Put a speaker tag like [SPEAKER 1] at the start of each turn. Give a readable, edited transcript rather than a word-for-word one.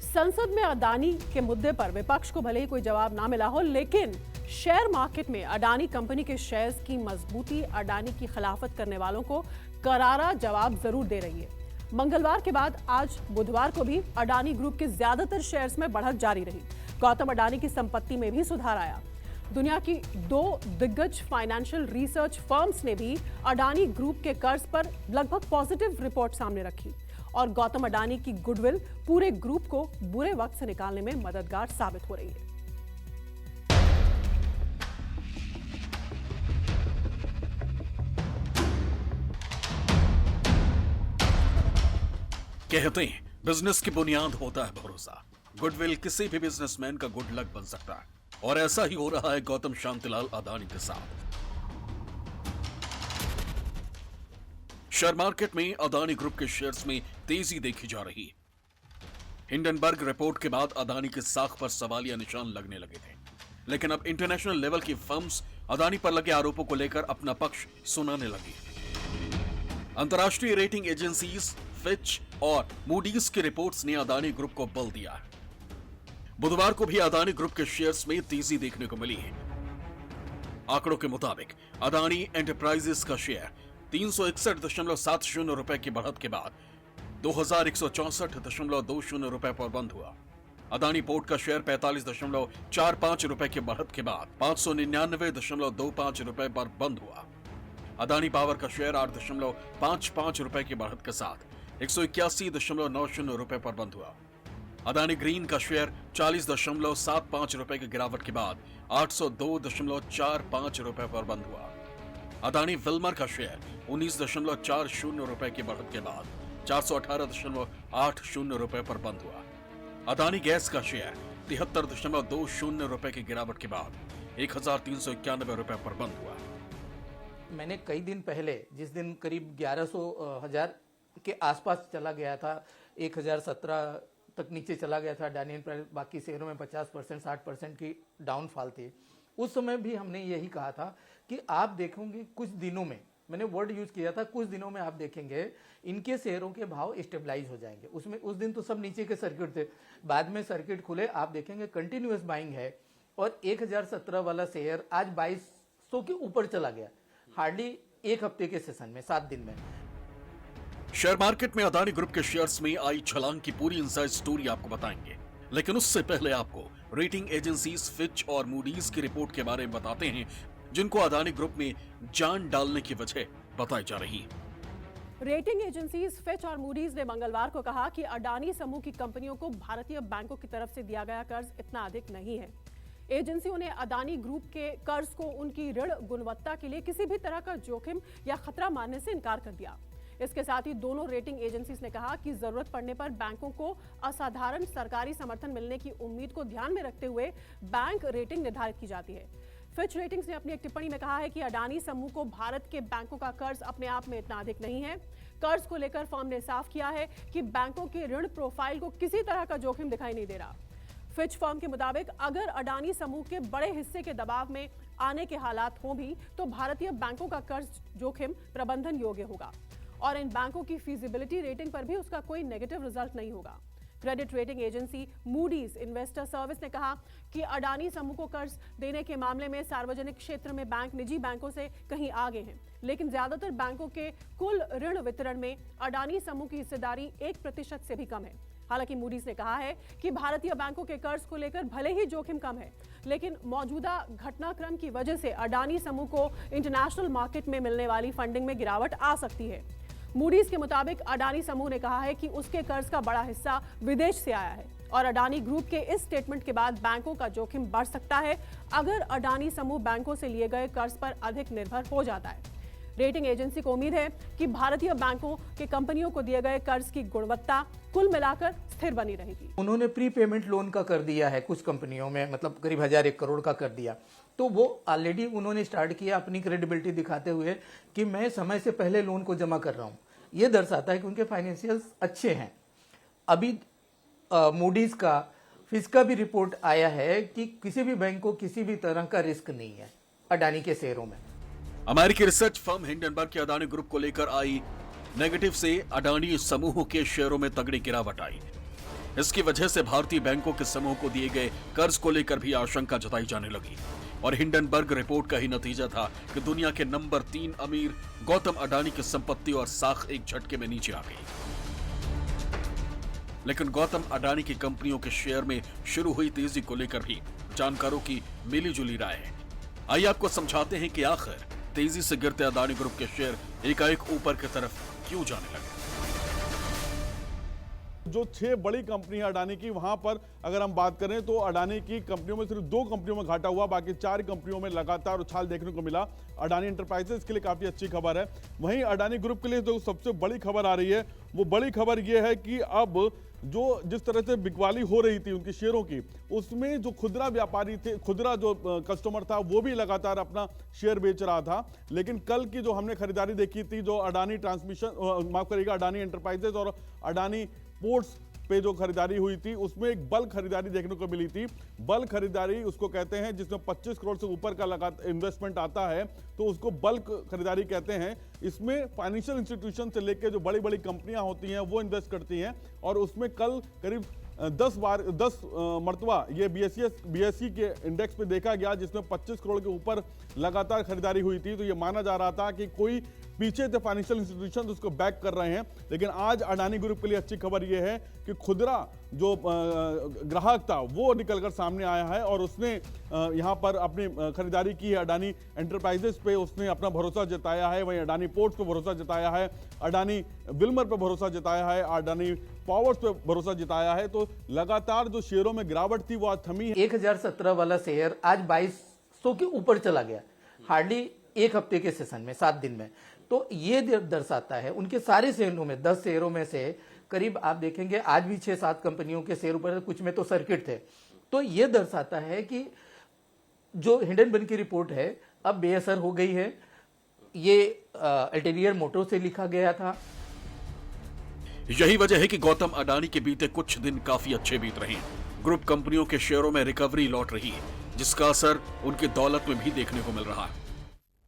[SPEAKER 1] संसद में अडानी के मुद्दे पर विपक्ष को भले ही कोई जवाब ना मिला हो, लेकिन शेयर मार्केट में अडानी कंपनी के शेयर्स की मजबूती अडानी की खिलाफत करने वालों को करारा जवाब जरूर दे रही है। मंगलवार के बाद आज बुधवार को भी अडानी ग्रुप के ज्यादातर शेयर्स में बढ़त जारी रही। गौतम अडानी की संपत्ति में भी सुधार आया। दुनिया की 2 दिग्गज फाइनेंशियल रिसर्च फर्म्स ने भी अडानी ग्रुप के कर्ज पर लगभग पॉजिटिव रिपोर्ट सामने रखी और गौतम अडानी की गुडविल पूरे ग्रुप को बुरे वक्त से निकालने में मददगार साबित हो रही है।
[SPEAKER 2] कहते हैं बिजनेस की बुनियाद होता है भरोसा। गुडविल किसी भी बिजनेसमैन का गुड लक बन सकता है और ऐसा ही हो रहा है गौतम शांतिलाल अडानी के साथ। शेयर मार्केट में अडानी ग्रुप के शेयर्स में तेजी देखी जा रही है। हिंडनबर्ग रिपोर्ट के बाद अडानी की साख पर सवालिया निशान लगने लगे थे, लेकिन अब इंटरनेशनल लेवल की फर्म्स अडानी पर लगे आरोपों को लेकर अपना पक्ष सुनाने लगी। अंतर्राष्ट्रीय रेटिंग एजेंसीज फिच और मूडीज की रिपोर्ट्स ने अडानी ग्रुप को बल दिया है। बुधवार को भी अडानी ग्रुप के शेयर्स में तेजी देखने को मिली है। आंकड़ों के मुताबिक अडानी एंटरप्राइजेस का शेयर 361.70 रुपए की बढ़त के बाद 2164.20 रुपए पर बंद हुआ। अडानी पोर्ट का शेयर 45.45 रुपए की बढ़त के बाद 599.25 रुपए पर बंद हुआ। अडानी पावर का शेयर 8.55 रुपए की बढ़त के साथ 181.90 रुपए पर बंद हुआ। अडानी ग्रीन का शेयर 40.75 रुपए की गिरावट के बाद 802.45 रुपए पर बंद हुआ। अडानी विल्मर का शेयर 19.40 रुपए की बढ़त के बाद 418.80 रुपए पर बंद हुआ। अडानी गैस का शेयर 73.20 रुपए की गिरावट के बाद 1391 रुपए पर बंद हुआ।
[SPEAKER 3] मैंने कई दिन पहले, जिस दिन करीब 1100 के आसपास चला गया था, 1017 तक नीचे चला गया था अडानी एंटरप्राइज, बाकी शेयरों में 50% 60% की डाउनफॉल थी। उस समय भी हमने यही कहा था कि आप देखोगे कुछ दिनों में, मैंने वर्ड यूज किया था, कुछ दिनों में आप देखेंगे इनके शेयरों के भाव स्टेबलाइज हो जाएंगे। उसमें उस दिन तो सब नीचे के सर्किट थे, बाद में सर्किट खुले, आप देखेंगे कंटिन्यूअस बाइंग है और 1017 वाला शेयर आज 2200 के ऊपर चला गया, हार्डली एक हफ्ते के सेशन में, 7 दिन में।
[SPEAKER 2] शेयर मार्केट में अडानी ग्रुप के शेयर्स में आई छलांग की पूरी इनसाइड स्टोरी आपको बताएंगे, लेकिन उससे पहले आपको रेटिंग एजेंसीज फिच और मूडीज की रिपोर्ट के बारे में बताते हैं, जिनको अडानी ग्रुप में जान डालने की वजह बताई जा रही है।
[SPEAKER 1] रेटिंग एजेंसीज फिच और मूडीज ने मंगलवार को कहा कि अडानी समूह की कंपनियों को भारतीय बैंकों की तरफ से दिया गया कर्ज इतना अधिक नहीं है। एजेंसियों ने अडानी ग्रुप के कर्ज को उनकी ऋण गुणवत्ता के लिए किसी भी तरह का जोखिम या खतरा मानने से इनकार कर दिया। इसके साथ ही दोनों रेटिंग एजेंसीज ने कहा कि जरूरत पड़ने पर बैंकों को असाधारण सरकारी समर्थन मिलने की उम्मीद को ध्यान में रखते हुए बैंक रेटिंग निर्धारित की जाती है। फिच रेटिंग्स ने अपनी एक टिप्पणी में कहा है कि अडानी समूह को भारत के बैंकों का कर्ज अपने आप में इतना अधिक नहीं है। कर्ज को लेकर फर्म ने साफ किया है कि बैंकों के ऋण प्रोफाइल को किसी तरह का जोखिम दिखाई नहीं दे रहा। फिच फर्म के मुताबिक अगर अडानी समूह के बड़े हिस्से के दबाव में आने के हालात हों भी तो भारतीय बैंकों का कर्ज जोखिम प्रबंधन योग्य होगा और इन बैंकों की फीजिबिलिटी रेटिंग पर भी उसका कोई नेगेटिव रिजल्ट नहीं होगा। Credit rating agency Moody's investor service ने कहा कि अडानी समूह को कर्ज देने के मामले में सार्वजनिक क्षेत्र में बैंक निजी बैंकों से कहीं आगे हैं, लेकिन ज्यादातर बैंकों के कुल ऋण वितरण में अडानी समूह की हिस्सेदारी 1% से भी कम है। हालांकि मूडीज ने कहा है कि भारतीय बैंकों के कर्ज को लेकर भले ही जोखिम कम है, लेकिन मौजूदा घटनाक्रम की वजह से अडानी समूह को इंटरनेशनल मार्केट में मिलने वाली फंडिंग में गिरावट आ सकती है। मूडीज के मुताबिक अडानी समूह ने कहा है कि उसके कर्ज का बड़ा हिस्सा विदेश से आया है और अडानी ग्रुप के इस स्टेटमेंट के बाद बैंकों का जोखिम बढ़ सकता है अगर अडानी समूह बैंकों से लिए गए कर्ज पर अधिक निर्भर हो जाता है। रेटिंग एजेंसी को उम्मीद है कि भारतीय बैंकों के कंपनियों को दिए गए कर्ज की गुणवत्ता कुल मिलाकर स्थिर बनी रहेगी।
[SPEAKER 3] उन्होंने प्री पेमेंट लोन का कर दिया है कुछ कंपनियों में, मतलब करीब 1001 करोड़ का कर दिया, तो वो ऑलरेडी उन्होंने स्टार्ट किया अपनी क्रेडिबिलिटी दिखाते हुए कि मैं समय से पहले लोन को जमा कर रहा हूँ। ये दर्शाता है कि उनके फाइनेंशियल्स अच्छे हैं। अभी मूडीज का, फिच का भी रिपोर्ट आया है कि किसी भी बैंक को किसी भी तरह का रिस्क नहीं है अडानी के शेयरों में।
[SPEAKER 2] अमेरिकी रिसर्च फर्म हिंडनबर्ग के अडानी ग्रुप को लेकर आई नेगेटिव से अडानी समूह के शेयरों में तगड़ी गिरावट आई। इसकी वजह से भारतीय बैंकों के समूह को दिए गए कर्ज को लेकर भी आशंका जताई जाने लगी और हिंडनबर्ग रिपोर्ट का ही नतीजा था कि दुनिया के नंबर 3 अमीर गौतम अडानी की संपत्ति और साख एक झटके में नीचे आ गई। लेकिन गौतम अडानी की कंपनियों के शेयर में शुरू हुई तेजी को लेकर भी जानकारों की मिलीजुली राय है। आइए आपको समझाते हैं कि आखिर तेजी से गिरते अडानी ग्रुप के शेयर एकाएक ऊपर की तरफ क्यों जाने लगे।
[SPEAKER 4] जो 6 बड़ी कंपनी है अडानी की, वहां पर अगर हम बात करें तो अडानी की कंपनियों में सिर्फ 2 कंपनियों में घाटा हुआ, बाकी 4 कंपनियों में लगातार उछाल देखने को मिला। अडानी एंटरप्राइजेस के लिए काफी अच्छी खबर है। वहीं अडानी ग्रुप के लिए जो सबसे बड़ी खबर आ रही है, वो बड़ी खबर यह है कि अब जो जिस तरह से बिकवाली हो रही थी उनके शेयरों की, उसमें जो खुदरा व्यापारी थे, खुदरा जो कस्टमर था, वो भी लगातार अपना शेयर बेच रहा था। लेकिन कल की जो हमने खरीदारी देखी थी, जो अडानी ट्रांसमिशन माफ करिएगा अडानी एंटरप्राइजेस और अडानी पोर्ट्स पे जो खरीदारी हुई थी, उसमें एक बल्क खरीदारी देखने को मिली थी। बल्क खरीदारी उसको कहते हैं जिसमें 25 करोड़ से ऊपर का इन्वेस्टमेंट आता है, तो उसको बल्क खरीदारी कहते हैं। इसमें फाइनेंशियल इंस्टीट्यूशन से लेकर जो बड़ी बड़ी कंपनियां होती हैं वो इन्वेस्ट करती हैं, और उसमें कल करीब 10 मरतबा ये बीएसई के इंडेक्स पे देखा गया, जिसमें 25 करोड़ के ऊपर लगातार खरीदारी हुई थी। तो ये माना जा रहा था कि कोई पीछे थे फाइनेंशियल इंस्टीट्यूशन उसको बैक कर रहे हैं। लेकिन आज अडानी ग्रुप के लिए अच्छी खबर यह है कि खुदरा जो ग्राहक था वो निकलकर सामने आया है और उसने यहाँ पर अपनी खरीदारी की है। अडानी एंटरप्राइजेस पे उसने अपना भरोसा जताया है, वहीं अडानी पोर्ट्स पे भरोसा जताया है, अडानी विल्मर पे भरोसा जताया है, अडानी पावर्स पे भरोसा जताया है। तो लगातार जो शेयरों में गिरावट थी वो आज थमी है।
[SPEAKER 3] 1017 वाला शेयर आज 2200 के ऊपर चला गया, हार्डली एक हफ्ते के सेशन में, 7 दिन में। तो ये दर्शाता है उनके सारे शेयरों में, 10 शेयरों में से करीब आप देखेंगे आज भी 6-7 कंपनियों के शेयर ऊपर, कुछ में तो सर्किट थे। तो ये दर्शाता है कि जो हिंडनबर्ग की रिपोर्ट है अब बेअसर हो गई है। ये अल्टेरियर मोटो से लिखा गया था।
[SPEAKER 2] यही वजह है कि गौतम अडानी के बीते कुछ दिन काफी अच्छे बीत रहे हैं। ग्रुप कंपनियों के शेयरों में रिकवरी लौट रही है, जिसका असर उनकी दौलत में भी देखने को मिल रहा है।